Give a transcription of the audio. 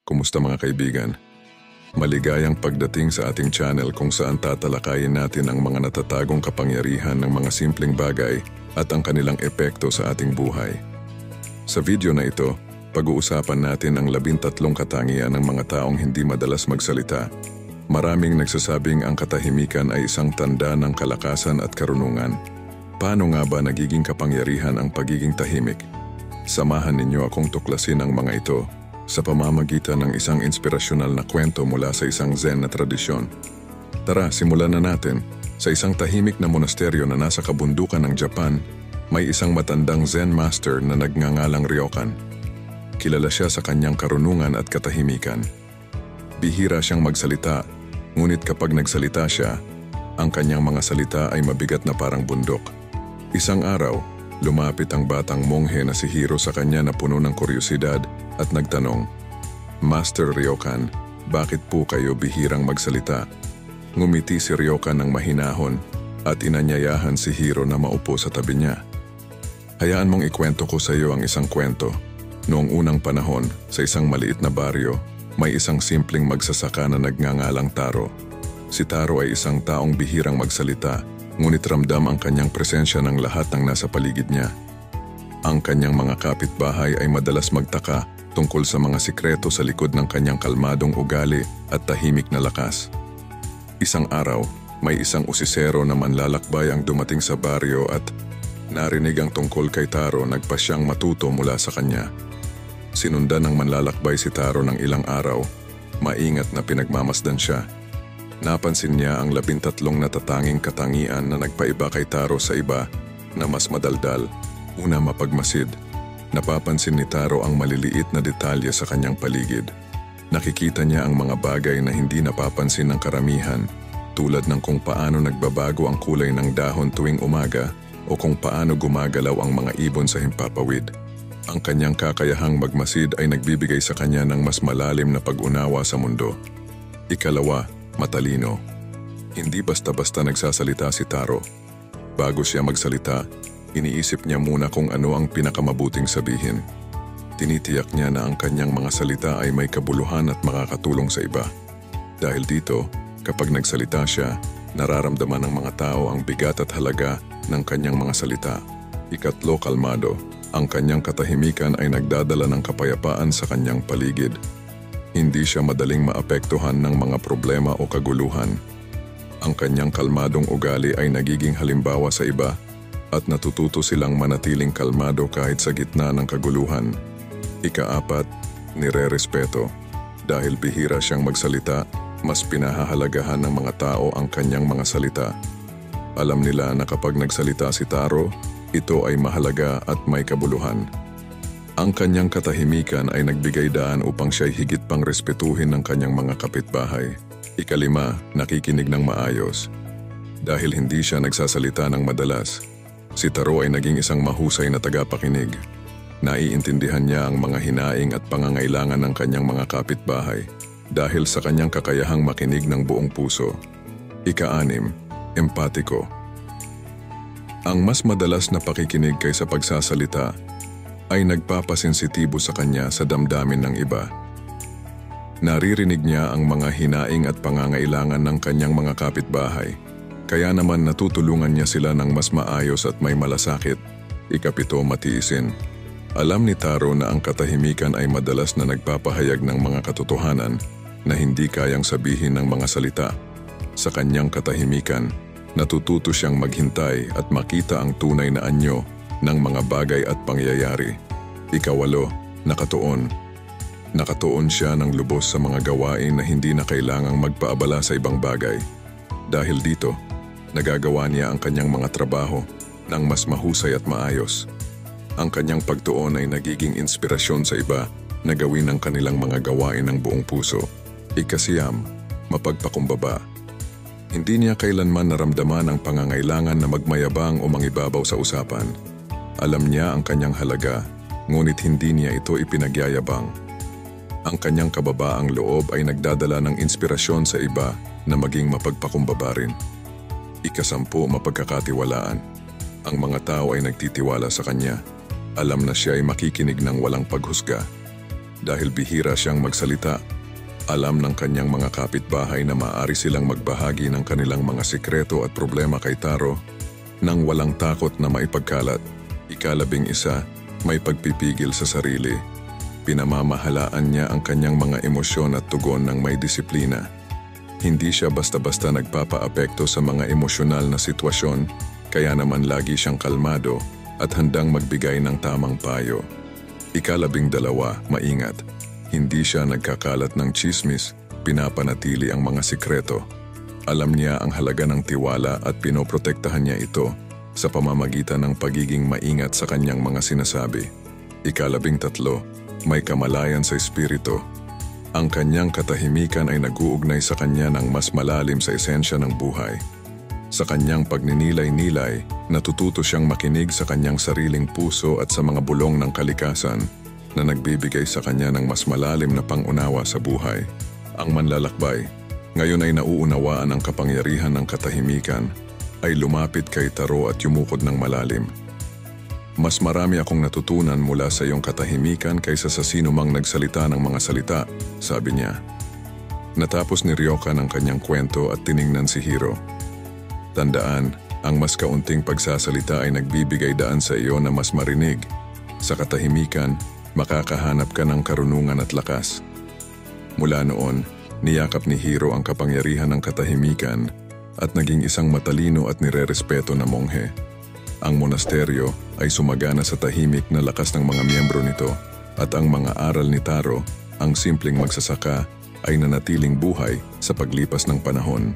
Kumusta mga kaibigan? Maligayang pagdating sa ating channel kung saan tatalakayin natin ang mga natatagong kapangyarihan ng mga simpleng bagay at ang kanilang epekto sa ating buhay. Sa video na ito, pag-uusapan natin ang 13 katangian ng mga taong hindi madalas magsalita. Maraming nagsasabing ang katahimikan ay isang tanda ng kalakasan at karunungan. Paano nga ba nagiging kapangyarihan ang pagiging tahimik? Samahan ninyo akong tuklasin ang mga ito sa pamamagitan ng isang inspirasyonal na kwento mula sa isang Zen na tradisyon. Tara, simulan na natin. Sa isang tahimik na monasteryo na nasa kabundukan ng Japan, may isang matandang Zen master na nagngangalang Ryokan. Kilala siya sa kanyang karunungan at katahimikan. Bihira siyang magsalita, ngunit kapag nagsalita siya, ang kanyang mga salita ay mabigat na parang bundok. Isang araw, lumapit ang batang monghe na si Hiro sa kanya na puno ng kuryosidad at nagtanong, "Master Ryokan, bakit po kayo bihirang magsalita?" Ngumiti si Ryokan ng mahinahon at inanyayahan si Hiro na maupo sa tabi niya. "Hayaan mong ikwento ko sa iyo ang isang kwento. Noong unang panahon, sa isang maliit na baryo, may isang simpleng magsasaka na nagngangalang Taro. Si Taro ay isang taong bihirang magsalita, ngunit ramdam ang kanyang presensya ng lahat ng nasa paligid niya. Ang kanyang mga kapitbahay ay madalas magtaka tungkol sa mga sikreto sa likod ng kanyang kalmadong ugali at tahimik na lakas. Isang araw, may isang usisero na manlalakbay ang dumating sa baryo at narinig ang tungkol kay Taro. Nagpasyang matuto mula sa kanya. Sinundan ng manlalakbay si Taro ng ilang araw. Maingat na pinagmamasdan siya. Napansin niya ang 13 natatanging katangian na nagpaiba kay Taro sa iba na mas madaldal. Una, mapagmasid. Napapansin ni Taro ang maliliit na detalye sa kanyang paligid. Nakikita niya ang mga bagay na hindi napapansin ng karamihan, tulad ng kung paano nagbabago ang kulay ng dahon tuwing umaga o kung paano gumagalaw ang mga ibon sa himpapawid. Ang kanyang kakayahang magmasid ay nagbibigay sa kanya ng mas malalim na pag-unawa sa mundo. Ikalawa, matalino. Hindi basta-basta nagsasalita si Taro. Bago siya magsalita, iniisip niya muna kung ano ang pinakamabuting sabihin. Tinitiyak niya na ang kanyang mga salita ay may kabuluhan at makakatulong sa iba. Dahil dito, kapag nagsalita siya, nararamdaman ng mga tao ang bigat at halaga ng kanyang mga salita. Ikatlo, kalmado. Ang kanyang katahimikan ay nagdadala ng kapayapaan sa kanyang paligid. Hindi siya madaling maapektuhan ng mga problema o kaguluhan. Ang kanyang kalmadong ugali ay nagiging halimbawa sa iba at natututo silang manatiling kalmado kahit sa gitna ng kaguluhan. Ika-4, nire-respeto. Dahil bihira siyang magsalita, mas pinahahalagahan ng mga tao ang kanyang mga salita. Alam nila na kapag nagsalita si Taro, ito ay mahalaga at may kabuluhan. Ang kanyang katahimikan ay nagbigay daan upang siya'y higit pang respetuhin ng kanyang mga kapitbahay. Ika-5, nakikinig ng maayos. Dahil hindi siya nagsasalita ng madalas, si Taro ay naging isang mahusay na tagapakinig. Naiintindihan niya ang mga hinaing at pangangailangan ng kanyang mga kapitbahay dahil sa kanyang kakayahang makinig ng buong puso. Ika-6, empatiko. Ang mas madalas na pakikinig kaysa pagsasalita ay nagpapasensitibo sa kanya sa damdamin ng iba. Naririnig niya ang mga hinaing at pangangailangan ng kanyang mga kapitbahay, kaya naman natutulungan niya sila ng mas maayos at may malasakit. Ika-7, matiisin. Alam ni Taro na ang katahimikan ay madalas na nagpapahayag ng mga katotohanan na hindi kayang sabihin ng mga salita. Sa kanyang katahimikan, natututo siyang maghintay at makita ang tunay na anyo ng mga bagay at pangyayari. Ika-8, nakatuon. Nakatuon siya ng lubos sa mga gawain na hindi na kailangang magpaabala sa ibang bagay. Dahil dito, nagagawa niya ang kanyang mga trabaho ng mas mahusay at maayos. Ang kanyang pagtuon ay nagiging inspirasyon sa iba na gawin ang kanilang mga gawain ng buong puso. Ika-9, mapagpakumbaba. Hindi niya kailanman naramdaman ang pangangailangan na magmayabang o mangibabaw sa usapan. Alam niya ang kanyang halaga, ngunit hindi niya ito ipinagyayabang. Ang kanyang kababaang loob ay nagdadala ng inspirasyon sa iba na maging mapagpakumbaba rin. Ika-10, mapagkakatiwalaan. Ang mga tao ay nagtitiwala sa kanya. Alam na siya ay makikinig ng walang paghusga. Dahil bihira siyang magsalita, alam ng kanyang mga kapitbahay na maaari silang magbahagi ng kanilang mga sikreto at problema kay Taro nang walang takot na maipagkalat. 11, may pagpipigil sa sarili. Pinamamahalaan niya ang kanyang mga emosyon at tugon ng may disiplina. Hindi siya basta-basta nagpapaapekto sa mga emosyonal na sitwasyon, kaya naman lagi siyang kalmado at handang magbigay ng tamang payo. 12, maingat. Hindi siya nagkakalat ng tsismis, pinapanatili ang mga sikreto. Alam niya ang halaga ng tiwala at pinoprotektahan niya ito sa pamamagitan ng pagiging maingat sa kanyang mga sinasabi. 13, may kamalayan sa espiritu. Ang kanyang katahimikan ay nag-uugnay sa kanya ng mas malalim sa esensya ng buhay. Sa kanyang pagninilay-nilay, natututo siyang makinig sa kanyang sariling puso at sa mga bulong ng kalikasan na nagbibigay sa kanya ng mas malalim na pangunawa sa buhay. Ang manlalakbay, ngayon ay nauunawaan ang kapangyarihan ng katahimikan, ay lumapit kay Taro at yumukod ng malalim. Mas marami akong natutunan mula sa iyong katahimikan kaysa sa sino mang nagsalita ng mga salita, sabi niya. Natapos ni Ryoka ng kanyang kwento at tiningnan si Hiro. Tandaan, ang mas kaunting pagsasalita ay nagbibigay daan sa iyo na mas marinig. Sa katahimikan, makakahanap ka ng karunungan at lakas. Mula noon, niyakap ni Hiro ang kapangyarihan ng katahimikan at naging isang matalino at nirerespeto na monghe. Ang monasteryo ay sumagana sa tahimik na lakas ng mga miyembro nito at ang mga aral ni Taro, ang simpleng magsasaka, ay nanatiling buhay sa paglipas ng panahon.